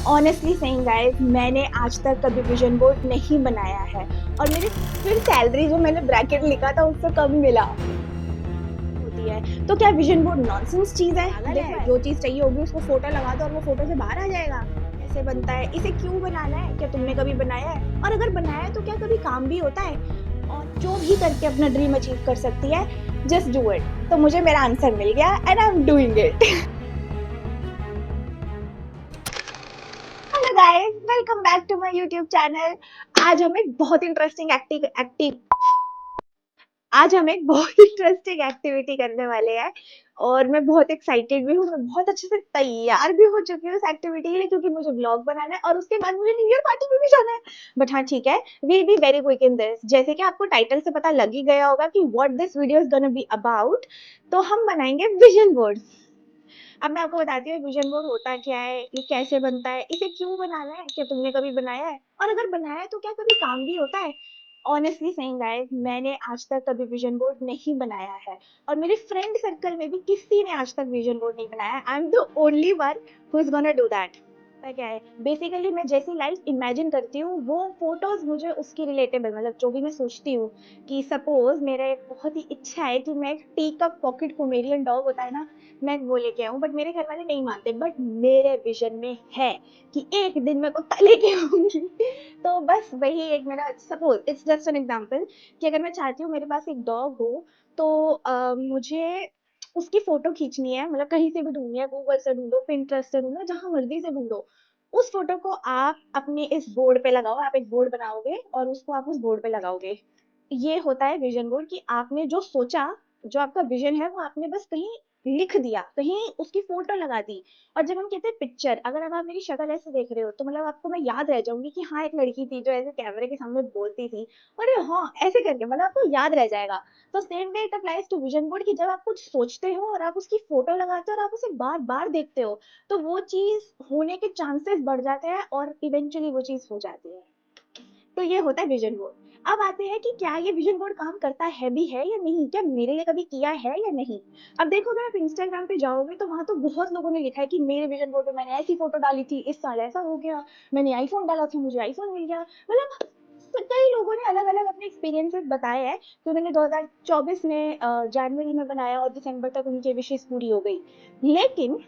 Honestly saying guys, मैंने आज तक कभी विजन बोर्ड नहीं बनाया है और मेरी फिर सैलरी जो मैंने ब्रैकेट लिखा था उससे कम मिला होती है। तो क्या विजन बोर्ड नॉनसेंस चीज है? पागल देखो, है। जो चीज चाहिए होगी उसको फोटो लगा दो और वो फोटो से बाहर आ जाएगा। कैसे बनता है, इसे क्यों बनाना है, क्या तुमने कभी बनाया है? और अगर बनाया है तो क्या कभी काम भी होता है? और जो भी करके अपना ड्रीम अचीव कर सकती है, जस्ट डू इट। तो मुझे मेरा आंसर मिल गया and I am doing it. Hello guys, welcome back to my YouTube channel. आज हम एक बहुत इंटरेस्टिंग आज हम एक बहुत इंटरेस्टिंग एक्टिविटी करने वाले हैं और मैं बहुत एक्साइटेड भी हूँ। मैं बहुत अच्छे से तैयार भी हो चुकी हूँ इस एक्टिविटी के लिए, क्योंकि मुझे व्लॉग बनाना है और उसके बाद मुझे न्यू ईयर पार्टी में भी जाना है। बट हाँ, ठीक है, we'll be very quick in this. जैसे कि आपको टाइटल से पता लग ही गया होगा कि what this video is gonna be about, तो हम बनाएंगे विजन बोर्ड। अब मैं आपको बताती हूँ विजन बोर्ड होता क्या है, ये कैसे बनता है, इसे क्यों बनाना है, क्या तुमने कभी बनाया है? और अगर बनाया है तो क्या कभी काम भी होता है? ऑनेस्टली सेइंग गाइस, मैंने आज तक कभी विजन बोर्ड नहीं बनाया है और मेरे फ्रेंड सर्कल में भी किसी ने आज तक विजन बोर्ड नहीं बनाया। I am the only one who is gonna do that. पता क्या है, बेसिकली मैं जैसी लाइफ इमेजिन करती हूँ वो फोटोज मुझे उसकी रिलेटेबल, मतलब जो भी मैं सोचती हूँ कि सपोज मेरा एक बहुत ही इच्छा है कि मैं एक tea cup pocket Pomeranian dog होता है ना, मैं वो लेके आऊँ। बट मेरे घर वाले नहीं मानते, बट मेरे विजन में है कि एक दिन मैं कुत्ता लेके आऊंगी। तो बस वही एक मेरा, suppose it's just an example, कि अगर मैं चाहती हूँ मेरे पास एक डॉग हो, तो मुझे उसकी फोटो खींचनी है, मतलब कहीं से भी ढूंढनी है, गूगल से ढूंढो, पिंटरेस्ट से ढूंढो, जहां मर्जी से ढूंढो। उस फोटो को आप अपने इस बोर्ड पे लगाओ, आप एक बोर्ड बनाओगे और उसको आप उस बोर्ड पे लगाओगे। ये होता है विजन बोर्ड, कि आपने जो सोचा, जो आपका विजन है, वो आपने बस कहीं लिख दिया, कहीं उसकी फोटो लगा दी। और जब हम कहते हैं पिक्चर, अगर अब आप मेरी शक्ल ऐसे देख रहे हो तो मतलब आपको मैं याद रह जाऊंगी कि हाँ, एक लड़की थी जो ऐसे कैमरे के सामने बोलती थी, अरे हाँ ऐसे करके, मतलब आपको याद रह जाएगा। तो same way it applies to vision board, कि जब आप कुछ सोचते हो और आप उसकी फोटो लगाते हो और आप उसे बार बार देखते हो, तो वो चीज होने के चांसेस बढ़ जाते हैं और इवेंचुअली वो चीज हो जाती है। तो ये होता है विजन बोर्ड। अब आते हैं कि क्या ये विजन बोर्ड काम करता है भी है या नहीं, क्या मेरे लिए कभी किया है या नहीं। अब देखो, अगर आप इंस्टाग्राम पे जाओगे तो वहां तो बहुत लोगों ने लिखा है कि मेरे विजन बोर्ड पे मैंने ऐसी फोटो डाली थी, इस साल ऐसा हो गया, मैंने आईफोन डाला था, मुझे आईफोन मिल गया। मतलब कई लोगों ने अलग अलग अपने एक्सपीरियंसेस बताए हैं। तो मैंने 2024 में जनवरी में बनाया और दिसंबर तक उनकी विशेष पूरी हो गई। लेकिन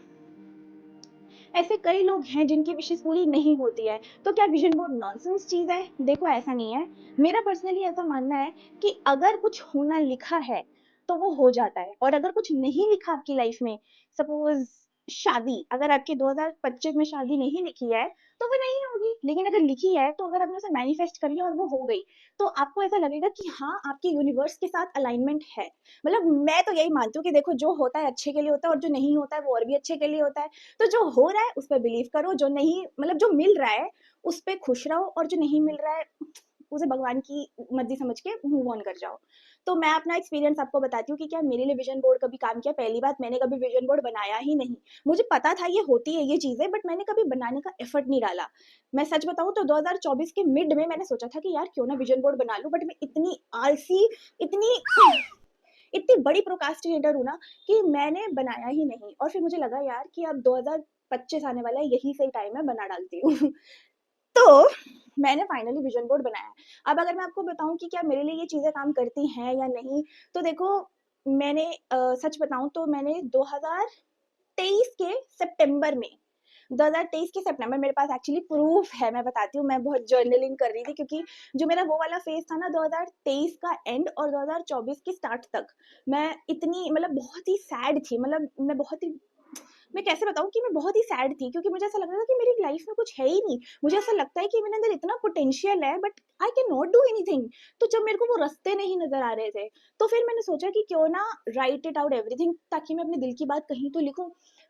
ऐसे कई लोग हैं जिनकी विशेष पूरी नहीं होती है। तो क्या विजन बोर्ड नॉनसेंस चीज है? देखो, ऐसा नहीं है। मेरा पर्सनली ऐसा मानना है कि अगर कुछ होना लिखा है तो वो हो जाता है, और अगर कुछ नहीं लिखा आपकी लाइफ में, सपोज शादी, अगर आपके 2025 में शादी नहीं लिखी है तो वो नहीं होगी। लेकिन अगर लिखी है, तो अगर आपने उसे मैनिफेस्ट कर लिया और वो हो गई, तो आपको ऐसा लगेगा कि हाँ, आपके यूनिवर्स के साथ अलाइनमेंट है। मतलब मैं तो यही मानती हूँ कि देखो, जो होता है अच्छे के लिए होता है और जो नहीं होता है वो और भी अच्छे के लिए होता है। तो जो हो रहा है उस पर बिलीव करो, जो नहीं, मतलब जो मिल रहा है उस पर खुश रहो, और जो नहीं मिल रहा है उसे भगवान की मर्जी समझ के मूव ऑन कर जाओ। तो मैं अपना एक्सपीरियंस आपको बताती हूँ कि क्या मेरे लिए विजन बोर्ड कभी काम किया। पहली बात, मैंने कभी विजन बोर्ड बनाया ही नहीं। मुझे पता था ये होती है ये चीजें, बट मैंने कभी बनाने का एफर्ट नहीं डाला। मैं सच बताऊं तो 2024 के मिड में मैंने सोचा था कि यार क्यों ना विजन बोर्ड बना लूं, बट मैं इतनी आलसी, इतनी इतनी बड़ी प्रोकास्टिनेटर हूँ ना, कि मैंने बनाया ही नहीं। और फिर मुझे लगा यार कि अब 2025 आने वाला है, यही सही टाइम है, बना डालती हूँ। तो मैंने फाइनली विजन बोर्ड बनाया। अब अगर मैं आपको बताऊं कि क्या मेरे लिए ये चीजें काम करती हैं या नहीं, तो देखो, मैंने सच बताऊं तो मैंने 2023 के सितंबर में, 2023 के सितंबर, मेरे पास एक्चुअली प्रूफ है, मैं बताती हूँ। मैं बहुत जर्नलिंग कर रही थी, क्योंकि जो मेरा वो वाला फेज था ना, 2023 का एंड और 2024 की स्टार्ट तक, मैं इतनी, मतलब बहुत ही सैड थी। मतलब मैं कैसे बताऊँ कि मैं बहुत ही सैड थी, क्योंकि मुझे ऐसा लग रहा था कि मेरी लाइफ में कुछ है ही नहीं। मुझे ऐसा लगता है कि मेरे अंदर इतना पोटेंशियल है, but I can not do anything. तो जब मेरे को वो रास्ते नहीं नजर आ रहे थे, तो फिर मैंने सोचा कि क्यों ना राइट इट आउट एवरीथिंग, ताकि मैं अपने दिल की बात कहीं तो लिखूं।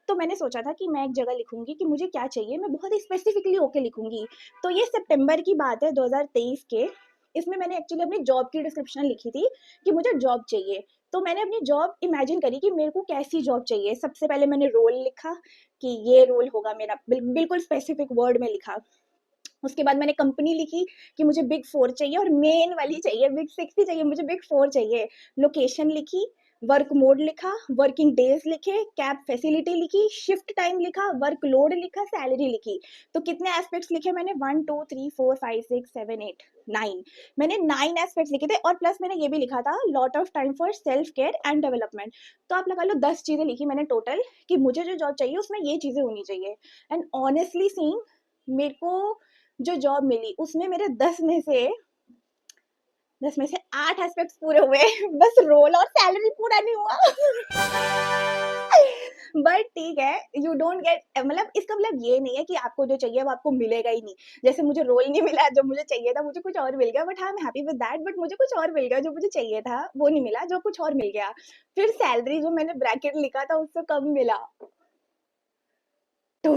तो मैंने सोचा था कि मैं एक जगह लिखूंगी कि मुझे क्या चाहिए, मैं बहुत ही स्पेसिफिकली होके लिखूंगी। तो ये सितंबर की बात है 2023 के। इसमें मैंने एक्चुअली अपनी जॉब की डिस्क्रिप्शन लिखी थी कि मुझे जॉब चाहिए। तो मैंने अपनी जॉब इमेजिन करी कि मेरे को कैसी जॉब चाहिए। सबसे पहले मैंने रोल लिखा कि ये रोल होगा मेरा, बिल्कुल स्पेसिफिक वर्ड में लिखा। उसके बाद मैंने कंपनी लिखी कि मुझे बिग फोर चाहिए, और मेन वाली चाहिए, बिग सिक्स ही चाहिए, मुझे बिग फोर चाहिए। लोकेशन लिखी, वर्क मोड लिखा, वर्किंग डेज लिखे, कैब फैसिलिटी लिखी, शिफ्ट टाइम लिखा, वर्कलोड लिखा, सैलरी लिखी। तो कितने एस्पेक्ट्स लिखे मैंने? 1 2 3 4 5 6 7 8 9। मैंने 9 एस्पेक्ट्स लिखे थे और प्लस मैंने ये भी लिखा था lot of time for self care and development. तो आप लगा लो 10 चीजें लिखी मैंने टोटल कि मुझे जो जॉब चाहिए उसमें ये चीजें होनी चाहिए। एंड ऑनेस्टली सीइंग, मेरे को जो जॉब मिली उसमें मेरे 10 में से 8 एस्पेक्ट्स पूरे हुए। बस रोल और सैलरी पूरा नहीं हुआ। बट ठीक है, यू डोंट गेट, मतलब इसका मतलब ये नहीं है कि आपको जो चाहिए वो आपको मिलेगा ही नहीं। जैसे मुझे रोल नहीं मिला जो मुझे चाहिए था, मुझे कुछ और मिल गया, but I am happy with that. But मुझे कुछ और मिल गया जो मुझे चाहिए था वो नहीं मिला, जो कुछ और मिल गया। फिर सैलरी जो मैंने ब्रैकेट लिखा था उससे कम मिला। तो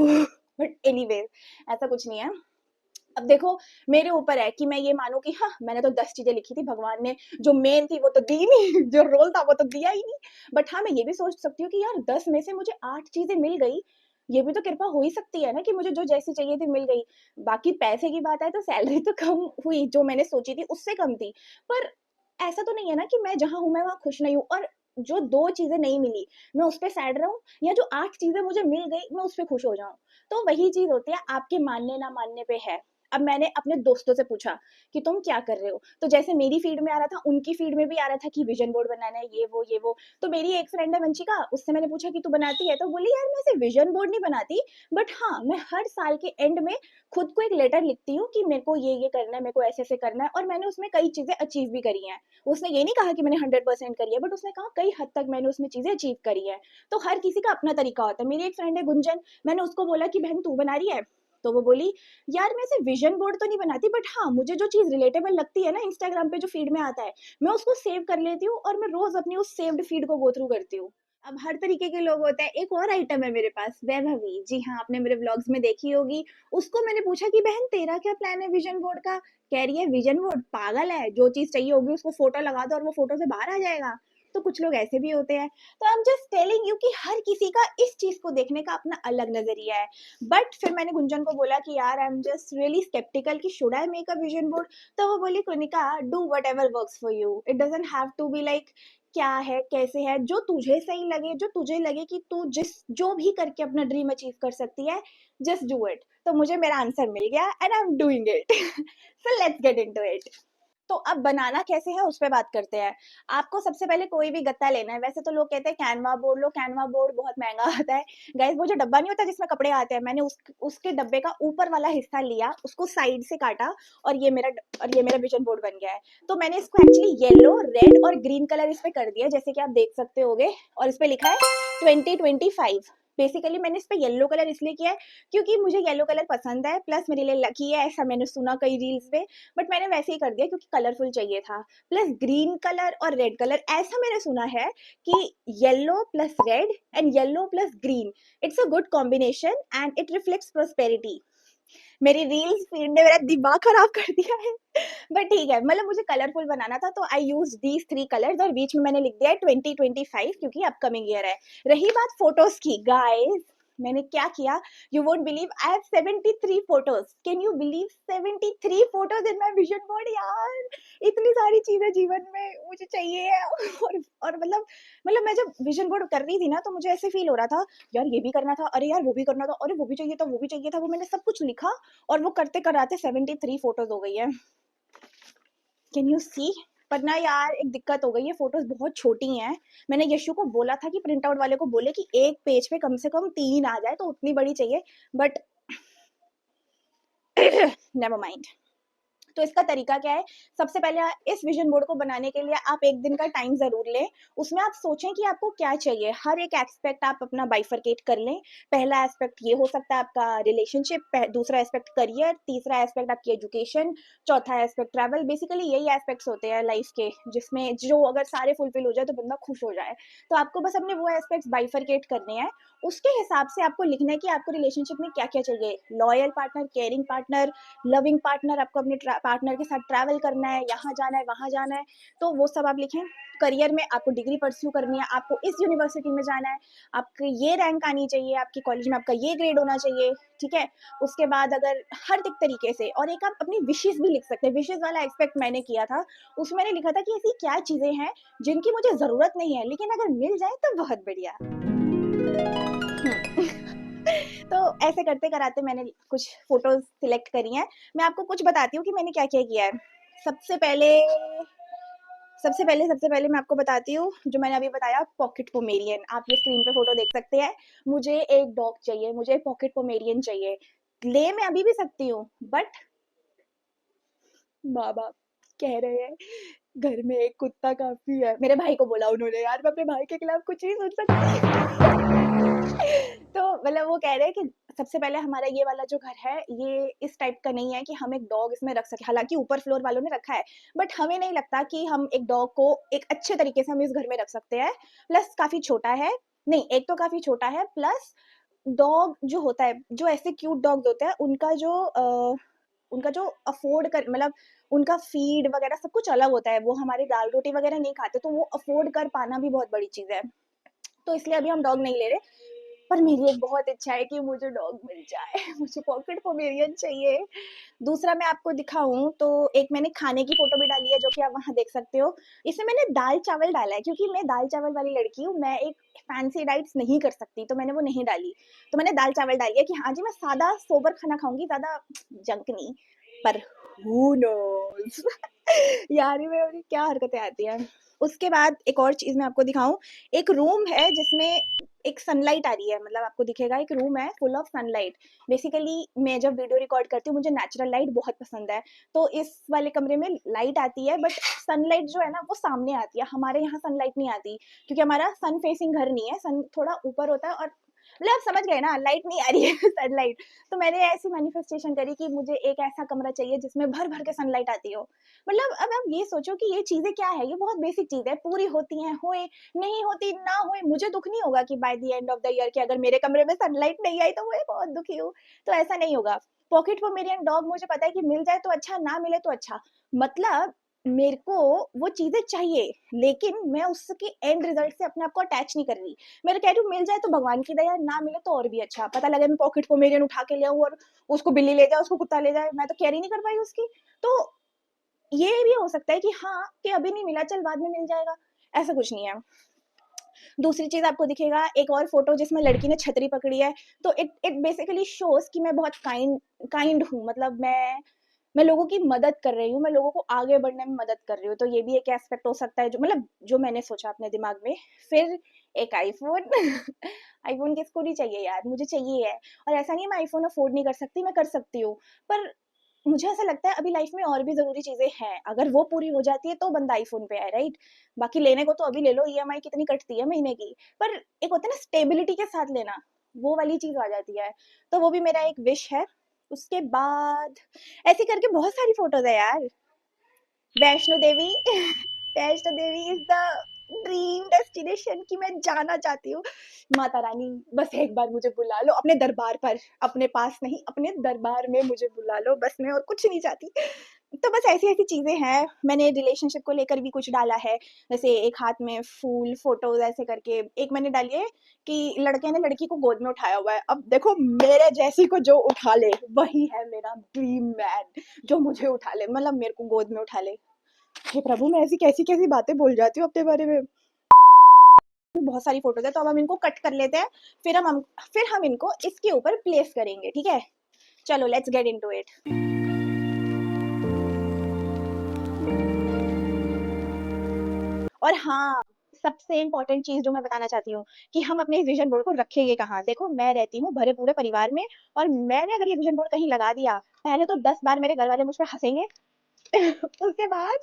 बट एनीवेज, ऐसा कुछ नहीं है। अब देखो, मेरे ऊपर है कि मैं ये मानूं कि हाँ मैंने तो 10 चीजें लिखी थी, भगवान ने जो मेन थी वो तो दी नहीं, जो रोल था वो तो दिया ही नहीं। बट हाँ, मैं ये भी सोच सकती हूँ कि यार 10 में से मुझे 8 चीजें मिल गई, ये भी तो कृपा हो ही सकती है ना कि मुझे जो जैसी चाहिए थी मिल गई। बाकी पैसे की बात है तो सैलरी तो कम हुई, जो मैंने सोची थी उससे कम थी। पर ऐसा तो नहीं है ना कि मैं जहाँ हूँ मैं वहाँ खुश नहीं हूँ, और जो 2 चीजें नहीं मिली मैं उस पर सैड रहूं, या जो 8 चीजें मुझे मिल गई मैं उस पर खुश हो जाऊं। तो वही चीज होती है, आपके मानने ना मानने पे है। अब मैंने अपने दोस्तों से पूछा कि तुम क्या कर रहे हो, तो जैसे मेरी फीड में आ रहा था उनकी फीड में भी आ रहा था कि विजन बोर्ड बनाना है, ये वो। तो मेरी एक फ्रेंड है वंशिका, उससे मैंने पूछा कि तू बनाती है, तो बोली यार मैं सिर्फ विजन बोर्ड नहीं बनाती, बट हाँ मैं हर साल के एंड में खुद को एक लेटर लिखती हूँ कि मेरे को ये करना है, मेरे को ऐसे करना है, और मैंने उसमें कई चीजें अचीव भी करी हैं। उसने ये नहीं कहा कि मैंने 100% करी है, बट उसने कहा कई हद तक मैंने उसमें चीजें अचीव करी है। तो हर किसी का अपना तरीका होता है। मेरी एक फ्रेंड है गुंजन, मैंने उसको बोला कि बहन तू बना रही है, तो वो बोली यार मैं सिर्फ विजन बोर्ड तो नहीं बनाती, बट हाँ मुझे जो चीज रिलेटेबल लगती है ना इंस्टाग्राम पे जो फीड में आता है, मैं उसको सेव कर लेती हूँ और मैं रोज अपनी उस सेव्ड फीड को गो थ्रू करती हूँ। अब हर तरीके के लोग होते हैं। एक और आइटम है मेरे पास, वैभवी जी, हाँ आपने मेरे व्लॉग्स में देखी होगी। उसको मैंने पूछा कि बहन तेरा क्या प्लान है विजन बोर्ड का, कह रही है विजन बोर्ड पागल है, जो चीज चाहिए होगी उसको फोटो लगा दो और वो फोटो से बाहर आ जाएगा। तो कुछ लोग ऐसे भी होते हैं। तो आई एम जस्ट टेलिंग यू कि हर किसी का इस चीज को देखने का अपना अलग नजरिया है। बट फिर मैंने गुंजन को बोला कि यार I am just really sceptical कि should I make a vision board. तो वो बोली Krinika do whatever works for you, it doesn't have to be like क्या है कैसे है, जो तुझे सही लगे, जो तुझे लगे कि तू जिस जो भी करके अपना ड्रीम अचीव कर सकती है, जस्ट डू इट। तो मुझे मेरा आंसर मिल गया and I am doing it. So let's get into it. तो अब बनाना कैसे है उस पर बात करते हैं। आपको सबसे पहले कोई भी गत्ता लेना है। वैसे तो लोग कहते हैं कैनवा बोर्ड लो, कैनवा बोर्ड बहुत महंगा आता है। गाइस वो जो डब्बा नहीं होता जिसमें कपड़े आते हैं, मैंने उसके डब्बे का ऊपर वाला हिस्सा लिया, उसको साइड से काटा, और ये मेरा विजन बोर्ड बन गया है। तो मैंने इसको एक्चुअली येलो, रेड और ग्रीन कलर इस पे कर दिया, जैसे कि आप देख सकते होगे, और इस पे लिखा है 2025। बेसिकली मैंने इस पे येलो कलर इसलिए किया है क्योंकि मुझे येलो कलर पसंद है, प्लस मेरे लिए लकी है, ऐसा मैंने सुना कई रील्स पे। बट मैंने वैसे ही कर दिया क्योंकि कलरफुल चाहिए था। प्लस ग्रीन कलर और रेड कलर, ऐसा मैंने सुना है कि yellow plus red and yellow plus green, it's a good combination and it reflects prosperity. मेरी रील्स फीड ने मेरा दिमाग खराब कर दिया है। बट ठीक है, मतलब मुझे कलरफुल बनाना था तो आई यूज दीज 3 कलर्स, और बीच में मैंने लिख दिया है 2025 क्योंकि अपकमिंग ईयर है। रही बात फोटोज की, गाइस मैंने क्या किया, you won't believe I have 73 photos. Can you believe 73 photos in my vision board. यार इतनी सारी चीजें जीवन में मुझे चाहिए। और मतलब मैं जब विजन बोर्ड कर रही थी ना तो मुझे ऐसे फील हो रहा था, यार ये भी करना था, अरे यार वो भी करना था, अरे वो भी चाहिए था, वो भी चाहिए था, वो मैंने सब कुछ लिखा, और वो करते कराते 73 फोटोज हो गई है। Can you see. पर ना यार एक दिक्कत हो गई है, फोटोज बहुत छोटी हैं। मैंने यशु को बोला था कि प्रिंट आउट वाले को बोले कि एक पेज पे कम से कम 3 आ जाए, तो उतनी बड़ी चाहिए, बट नेवर माइंड। तो इसका तरीका क्या है, सबसे पहले इस विजन बोर्ड को बनाने के लिए आप एक दिन का टाइम जरूर लें। उसमें आप सोचें कि आपको क्या चाहिए, हर एक एस्पेक्ट आप अपना बाइफरकेट कर लें। पहला एस्पेक्ट ये हो सकता है आपका रिलेशनशिप, दूसरा एस्पेक्ट करियर, तीसरा एस्पेक्ट आपकी एजुकेशन, चौथा एस्पेक्ट ट्रैवल। बेसिकली यही एस्पेक्ट्स होते हैं लाइफ के जिसमें जो अगर सारे फुलफिल हो जाए तो बंदा खुश हो जाए। तो आपको बस अपने वो एस्पेक्ट्स बाइफरकेट करने हैं। उसके हिसाब से आपको लिखना है कि आपको रिलेशनशिप में क्या क्या चाहिए, loyal partner, caring partner, loving partner, आपको अपने पार्टनर के साथ ट्रैवल करना है, यहाँ जाना है, वहाँ जाना है, तो वो सब आप लिखें। करियर में आपको डिग्री परस्यू करनी है, आपको इस यूनिवर्सिटी में जाना है, आपकी ये रैंक आनी चाहिए, आपकी कॉलेज में आपका ये ग्रेड होना चाहिए, ठीक है। उसके बाद अगर हर एक तरीके से, और एक आप अपनी विशेस भी लिख सकते हैं। विशेस वाला एक्सपेक्ट मैंने किया था, उसमें मैंने लिखा था कि ऐसी क्या चीज़ें हैं जिनकी मुझे ज़रूरत नहीं है, लेकिन अगर मिल जाए तो बहुत बढ़िया। तो ऐसे करते कराते मैंने कुछ फोटोज सिलेक्ट करी हैं। मैं आपको कुछ बताती हूँ कि मैंने क्या क्या किया है। सबसे पहले मैं आपको बताती हूँ, जो मैंने अभी बताया, पॉकेट पोमेरियन। आप ये स्क्रीन पे फोटो देख सकते हैं। मुझे एक डॉग चाहिए, मुझे एक पॉकेट पोमेरियन चाहिए। ले मैं अभी भी सकती हूँ, बट माँ बाप कह रहे हैं घर में एक कुत्ता काफी है। मेरे भाई को बोला उन्होंने, यार मैं अपने भाई के खिलाफ कुछ नहीं सोच सकती। तो मतलब वो कह रहे हैं कि सबसे पहले हमारा ये वाला जो घर है, ये इस टाइप का नहीं है कि हम एक डॉग इसमें रख सके। हालांकि ऊपर फ्लोर वालों ने रखा है, बट हमें नहीं लगता कि हम एक डॉग को एक अच्छे तरीके से हम इस घर में रख सकते हैं। प्लस काफी छोटा है, नहीं एक तो काफी छोटा है, प्लस डॉग जो होता है, जो ऐसे क्यूट डॉग्स होते हैं, उनका जो अफोर्ड कर, मतलब उनका फीड वगैरह सब कुछ अलग होता है। वो हमारी दाल रोटी वगैरह नहीं खाते, तो वो अफोर्ड कर पाना भी बहुत बड़ी चीज़ है। तो इसलिए अभी हम डॉग नहीं ले रहे। पर मेरी एक बहुत इच्छा है कि मुझे डॉग मिल जाए। मुझे पॉकेट पोमेरियन चाहिए। दूसरा मैं आपको दिखाऊं तो एक मैंने खाने की फोटो भी डाली है, जो कि आप वहां देख सकते हो। इसमें मैंने दाल चावल डाला है, क्योंकि मैं दाल चावल वाली लड़की हूँ। मैं एक फैंसी डाइट्स नहीं कर सकती, तो मैंने वो नहीं डाली। तो मैंने दाल चावल डाली है कि हाँ जी मैं सादा सोबर खाना खाऊंगी, ज्यादा जंक नहीं। पर हु नोज यार ये मेरी क्या हरकतें आती हैं। उसके बाद एक और चीज मैं आपको दिखाऊं। एक रूम है जिसमें एक सनलाइट आ रही है, मतलब आपको दिखेगा एक रूम है फुल ऑफ सनलाइट। बेसिकली मैं जब वीडियो रिकॉर्ड करती हूँ, मुझे नेचुरल लाइट बहुत पसंद है। तो इस वाले कमरे में लाइट आती है, बट सनलाइट जो है ना वो सामने आती है। हमारे यहाँ सनलाइट नहीं आती, क्योंकि हमारा सन फेसिंग घर नहीं है, सन थोड़ा ऊपर होता है। और मतलब समझ गए ना, लाइट नहीं आ रही है सनलाइट। तो मैंने ऐसी मैनिफेस्टेशन करी कि मुझे एक ऐसा कमरा चाहिए जिसमें भर भर के सनलाइट आती हो। मतलब अब आप ये सोचो कि ये चीजें क्या है, ये बहुत बेसिक चीज है, पूरी होती हैं, होए नहीं होती ना होए, मुझे दुख नहीं होगा कि by the end of the year कि अगर मेरे कमरे में सनलाइट नहीं आई तो मैं बहुत दुखी हूँ। तो ऐसा नहीं होगा। पॉकेट पोमेरियन डॉग मुझे पता है कि मिल जाए तो अच्छा, ना मिले तो अच्छा। मतलब मेरे को वो चीजें चाहिए, लेकिन मैं उसके एंड रिजल्ट से अपने आप को अटैच नहीं कर रही। मैं कह रही हूँ मिल जाए तो भगवान की दया, ना मिले तो और भी अच्छा। पता लगे मैं पॉकेट पोमेरियन उठा के ले आऊं और उसको बिल्ली ले जाए, उसको कुत्ता ले जाए, मैं तो केयर ही नहीं कर पाई उसकी। तो ये भी हो सकता है कि हाँ कि अभी नहीं मिला, चल बाद में मिल जाएगा, ऐसा कुछ नहीं है। दूसरी चीज आपको दिखेगा एक और फोटो जिसमें लड़की ने छतरी पकड़ी है। तो इट इट बेसिकली शोज कि मैं बहुत काइंड हूँ। मतलब मैं लोगों की मदद कर रही हूँ, मैं लोगों को आगे बढ़ने में मदद कर रही हूँ। तो ये भी एक एस्पेक्ट हो सकता है, जो मतलब जो मैंने सोचा अपने दिमाग में। फिर एक आईफोन आईफोन किसको नहीं चाहिए यार, मुझे चाहिए है। और ऐसा नहीं मैं आईफोन अफोर्ड नहीं कर सकती, मैं कर सकती हूँ। पर मुझे ऐसा लगता है अभी लाइफ में और भी जरूरी चीजें हैं, अगर वो पूरी हो जाती है तो बंदा आईफोन पे है, राइट। बाकी लेने को तो अभी ले लो, ईएमआई कितनी कटती है महीने की। पर एक होता है ना स्टेबिलिटी के साथ लेना, वो वाली चीज आ जाती है। तो वो भी मेरा एक विश है। उसके बाद ऐसे करके बहुत सारी फोटोज है यार। Vaishno Devi Vaishno Devi is the dream destination की मैं जाना चाहती हूँ। माता रानी बस एक बार मुझे बुला लो अपने दरबार पर, अपने पास नहीं अपने दरबार में मुझे बुला लो, बस मैं और कुछ नहीं चाहती। तो बस ऐसी ऐसी चीजें हैं। मैंने रिलेशनशिप को लेकर भी कुछ डाला है, जैसे एक हाथ में फूल फोटोज ऐसे करके। एक मैंने डाली है कि लड़के ने लड़की को गोद में उठाया हुआ है। अब देखो मेरे जैसी को जो उठा ले वही है मेरा ड्रीम मैन, जो मुझे उठा ले, मतलब मेरे को गोद में उठा ले। हे प्रभु, मैं ऐसी कैसी कैसी बातें बोल जाती हूँ अपने बारे में। बहुत सारी फोटोज है, तो अब हम इनको कट कर लेते हैं। फिर हम इनको इसके ऊपर प्लेस करेंगे, ठीक है। चलो लेट्स गेट इनटू इट। और हाँ, सबसे इम्पोर्टेंट चीज जो मैं बताना चाहती हूँ कि हम अपने इस विजन बोर्ड को रखेंगे कहाँ। देखो मैं रहती हूँ भरे पूरे परिवार में, और मैंने अगर ये विजन बोर्ड कहीं लगा दिया, पहले तो 10 बार मेरे घर वाले मुझ पर हंसेंगे। उसके बाद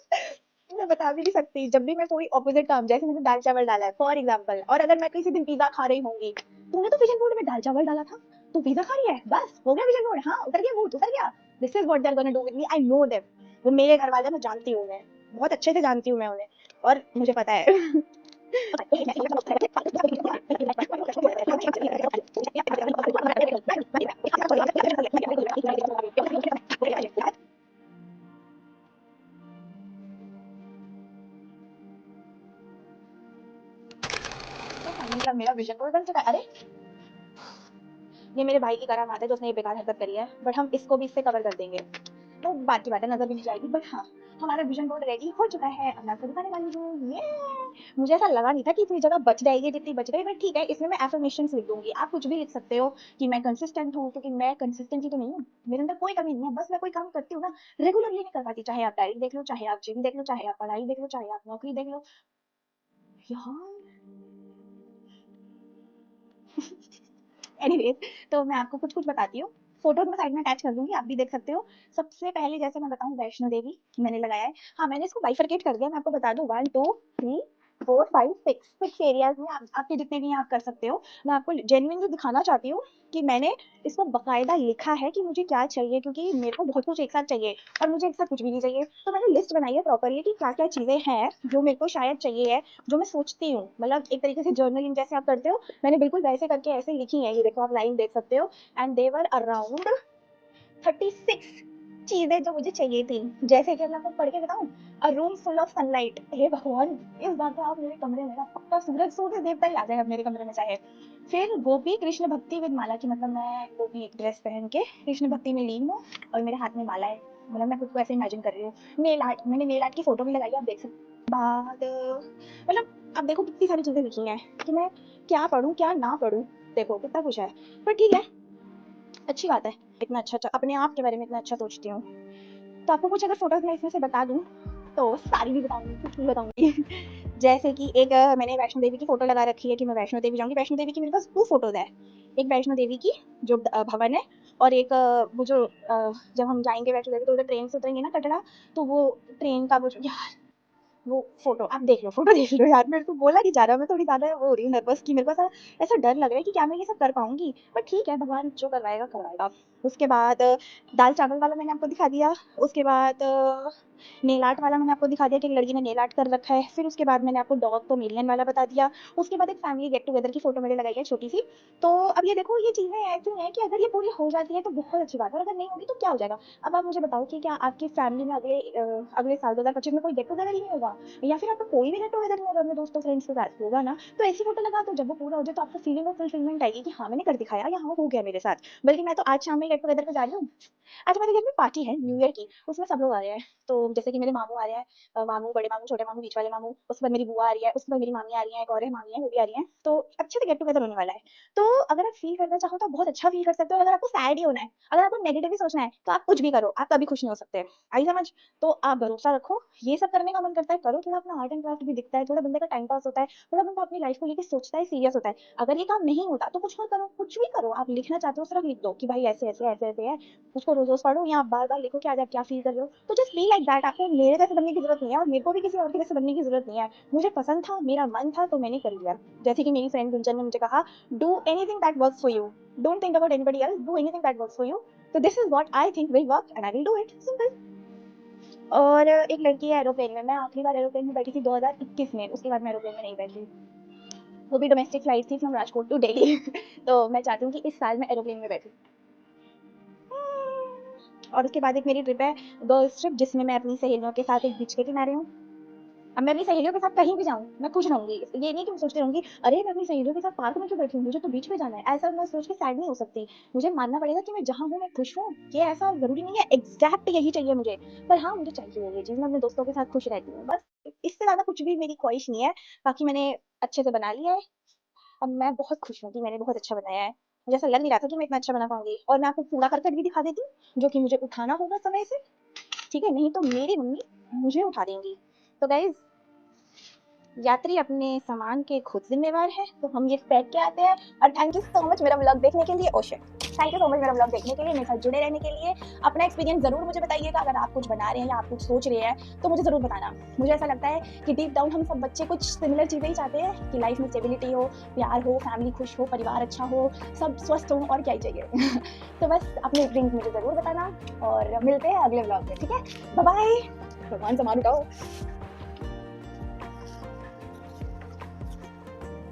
मैं बता भी नहीं सकती, जब भी मैं कोई ऑपोजिट काम, जैसे मैंने दाल चावल डाला है फॉर एग्जाम्पल, और अगर मैं किसी दिन पिज्जा खा रही होंगी, तूने तो विजन बोर्ड में दाल चावल डाला था, तू पिज्जा खा रही है, बस हो गया विजन बोर्ड, हाँ उतर गया मूड, उतर गया। This is what they are gonna do with me, I know them. वो मेरे घर वाले मैं जानती हूँ, मैं बहुत अच्छे से जानती हूँ मैं उन्हें, और मुझे पता है। मेरा विजन बोर्ड बन चुका है। अरे ये मेरे भाई की करामात है जो उसने ये बेकार हरकत करी है, बट हम इसको भी इससे कवर कर देंगे, तो बात की बात है, नजर भी नहीं जाएगी। बट हाँ, हमारा विजन बोर्ड रेडी हो चुका है। अब मैं आपको दिखाने वाली हूँ। ये मुझे ऐसा लगा नहीं था कि इतनी जगह बच जाएगी जितनी बच गई, बट ठीक है, इसमें मैं एफर्मेशंस लिख दूंगी। आप कुछ भी लिख सकते हो कि मैं कंसिस्टेंट हूँ, क्योंकि मैं कंसिस्टेंसी तो नहीं हूँ, मेरे अंदर कोई कमी नहीं है, बस मैं कोई काम करती हूँ ना, रेगुलरली नहीं कर पाती। चाहे आप डायरी देख लो, चाहे आप जिम देख लो, चाहे आप पढ़ाई देख लो, चाहे आप नौकरी देख लो। यार एनीवेज, तो मैं आपको कुछ कुछ बताती हूँ। फोटोज मैं साइड में अटैच कर दूंगी, आप भी देख सकते हो। सबसे पहले जैसे मैं बताऊं, वैष्णो देवी मैंने लगाया है। हाँ, मैंने इसको बाइफरकेट कर दिया। मैं आपको बता दूं, 1 2 3 4 5 6 एरियाज में आपके जितने भी हैं आप कर सकते हो। मैं आपको जेन्युइनली दिखाना चाहती हूँ कि मैंने इसको बकायदा लिखा है कि मुझे क्या चाहिए, क्योंकि मेरे को बहुत कुछ एक साथ चाहिए और मुझे एक साथ कुछ भी नहीं चाहिए। तो मैंने लिस्ट बनाई है प्रॉपरली कि क्या क्या चीजें हैं जो मेरे को शायद चाहिए है, जो मैं सोचती हूँ, मतलब एक तरीके से जर्नलिंग जैसे आप करते हो, मैंने बिल्कुल वैसे करके ऐसे लिखी है। ये देखो, आप लाइन देख सकते हो। एंड देवर अराउंड 36 चीजें जो मुझे चाहिए थी। जैसे कि मैं आपको पढ़ के बताऊं, a room full of sunlight. हे भगवान, इस बात का आप मेरे कमरे में ना पक्का सूरज देवता ही आ जाएगा मेरे कमरे में चाहे। फिर वो भी कृष्ण भक्ति विद माला की, मतलब मैं वो भी ड्रेस पहन के कृष्ण भक्ति में लीन हूँ और मेरे हाथ में माला है। मतलब मैं खुद को ऐसे इमेजिन कर रही हूँ। नेल आर्ट, मैंने नेल आर्ट की फोटो भी लगाई है, आप देख सकते हो। बाद मतलब अब देखो कितनी सारी चीजें लिखी हैं कि मैं क्या पढ़ूं क्या ना पढ़ूं। देखो कितना कुछ है, पर ठीक है, अच्छी बात है। इतना अच्छा अपने आप के बारे में इतना अच्छा सोचती हूँ। तो आपको कुछ अगर फोटोज मैं इसमें से बता दूं, तो सारी भी बताऊंगी, कुछ भी बताऊंगी। जैसे कि एक मैंने वैष्णो देवी की फोटो लगा रखी है कि मैं वैष्णो देवी जाऊंगी। वैष्णो देवी की मेरे पास 2 फोटोज है। एक वैष्णो देवी की जो भवन है, और एक वो जो जब हम जाएंगे वैष्णो देवी तो उधर ट्रेन से उतरेंगे ना कटरा, तो वो ट्रेन का वो यार वो फोटो आप देख लो, फोटो देख लो यार। मेरे को बोला नहीं जा रहा, मैं थोड़ी ज्यादा वो हो रही हूँ नर्वस, कि मेरे को ऐसा ऐसा डर लग रहा है कि क्या मैं ये सब कर पाऊंगी। बट ठीक है, भगवान जो करवाएगा करवाएगा। उसके बाद दाल चावल वाला मैंने आपको दिखा दिया। उसके बाद नेल आर्ट वाला मैंने आपको दिखा दिया कि एक लड़की ने नेल आर्ट कर रखा है। फिर उसके बाद मैंने आपको डॉग तो मिलियन वाला बता दिया। उसके बाद एक फैमिली गेट टुगेदर की फोटो मैंने लगाई है छोटी सी। तो अब ये देखो, ये चीजें ऐसी हैं कि अगर ये पूरी हो जाती है तो बहुत अच्छी बात है, और अगर नहीं होगी तो क्या हो जाएगा। अब आप मुझे बताओ कि क्या आपकी फैमिली में अगले साल 2025 में कोई गेट टुगेदर ही नहीं होगा, या फिर आपका कोई भी गेट टुगेदर नहीं होगा अपने दोस्तों फ्रेंड्स के साथ, होगा ना। तो ऐसी फोटो लगा दो, जब वो पूरा हो जाए तो आपको फीलिंग ऑफ फुलफिलमेंट आएगी कि हाँ मैंने कर दिखाया या हाँ हो गया मेरे साथ। बल्कि मैं तो आज शाम में गेट टुगेदर पे जा रही हूँ। आज हमारे घर में पार्टी है न्यू ईयर की, उसमें सब लोग आ रहे हैं। तो जैसे कि मेरे मामू आ रहे हैं, मामू, बड़े मामू, छोटे मामू, बीच वाले मामू, उसके बाद मेरी बुआ आ रही है, उसके बाद मेरी मामी आ रही है, एक और है मामी है, वो भी आ रही है। तो अच्छे से गेट टुगेदर होने वाला है। तो अगर आप फील करना चाहो तो बहुत अच्छा फील कर सकते हो। अगर आपको सैड ही होना है, अगर आपको नेगेटिव ही सोचना है, तो आप कुछ भी करो, आप कभी खुश नहीं हो सकते। आई समझ। तो आप भरोसा रखो, ये सब करने का मन करता है करो, थोड़ा अपना आर्ट एंड क्राफ्ट भी दिखता है, थोड़ा बंदे का टाइम पास होता है, थोड़ा बंदा अपनी लाइफ को लेके सोचता है, सीरियस होता है। अगर ये काम नहीं होता तो कुछ मत करो, कुछ भी करो। आप लिखना चाहते हो सिर्फ लिख दो कि भाई ऐसे ऐसे ऐसे ऐसे है, उसको रोज रोज पढ़ो, या आप बार बार लिखो कि आज आप क्या फील कर रहे हो। तो जस्ट बी लाइक दैट। आपको मेरे जैसे बनने की जरूरत नहीं है, और मेरे को भी किसी और के जैसे बनने की जरूरत नहीं है। मुझे पसंद था, मेरा मन था, तो मैंने कर लिया। जैसे कि मेरी फ्रेंड गुंजन ने मुझे कहा, do anything that works for you, don't think about anybody else, do anything that works for you. तो this is what I think will work and I will do it, simple. और एक लड़की है aeroplane में। मैं आखिरी बार aeroplane में बैठी थी 2021 में, उसके बाद मैं एरोप्लेन में नहीं बैठी। वो भी डोमेस्टिक फ्लाइट थी फ्रॉम राजकोट टू दिल्ली। तो मैं चाहती हूँ कि इस साल मैं एरोप्लेन में बैठूं। और उसके बाद एक मेरी ट्रिप है, गर्ल्स ट्रिप, जिसमें मैं अपनी सहेलियों के साथ एक बीच के किनारे हूँ। अब मैं अपनी सहेलियों के साथ कहीं भी जाऊँ, मैं खुश रहूंगी। ये नहीं कि मैं सोचती रहूंगी, अरे मैं अपनी सहेलियों के साथ पार्क में क्यों बैठी हूँ, मुझे तो बीच पे जाना है। ऐसा मैं सोच के सैड नहीं हो सकती। मुझे मानना पड़ेगा कि मैं जहाँ हूँ मैं खुश हूँ। ये ऐसा जरूरी नहीं है एग्जैक्ट यही चाहिए मुझे, पर हाँ मुझे चाहिए ये चीज। मैं अपने दोस्तों के साथ खुश रहती हूँ, बस। इससे ज्यादा कुछ भी मेरी ख्वाहिश नहीं है। बाकी मैंने अच्छे से बना लिया है। अब मैं बहुत खुश हूँ कि मैंने बहुत अच्छा बनाया है। मुझे ऐसा लग नहीं रहा था कि मैं इतना अच्छा बना पाऊंगी। और मैं आपको कूड़ा करकट भी दिखा देती हूँ, जो कि मुझे उठाना होगा समय से, ठीक है, नहीं तो मेरी मम्मी मुझे उठा देंगी। तो गाइज, यात्री अपने सामान के खुद जिम्मेवार है, तो हम ये फेंक के आते हैं। और थैंक यू सो मच मेरा व्लॉग देखने के लिए। ओशे, थैंक यू सो मच मेरा व्लॉग देखने के लिए, मेरे साथ जुड़े रहने के लिए। अपना एक्सपीरियंस जरूर मुझे बताइएगा। अगर आप कुछ बना रहे हैं या आप कुछ सोच रहे हैं तो मुझे जरूर बताना। मुझे ऐसा लगता है कि डीप डाउन हम सब बच्चे कुछ सिमिलर चीजें ही चाहते हैं, कि लाइफ में स्टेबिलिटी हो, प्यार हो, फैमिली खुश हो, परिवार अच्छा हो, सब स्वस्थ हो, और क्या ही चाहिए। तो बस अपने ड्रीम्स मुझे जरूर बताना, और मिलते हैं अगले व्लॉग में, ठीक है। Bye bye. भगवान सामान उठाओ।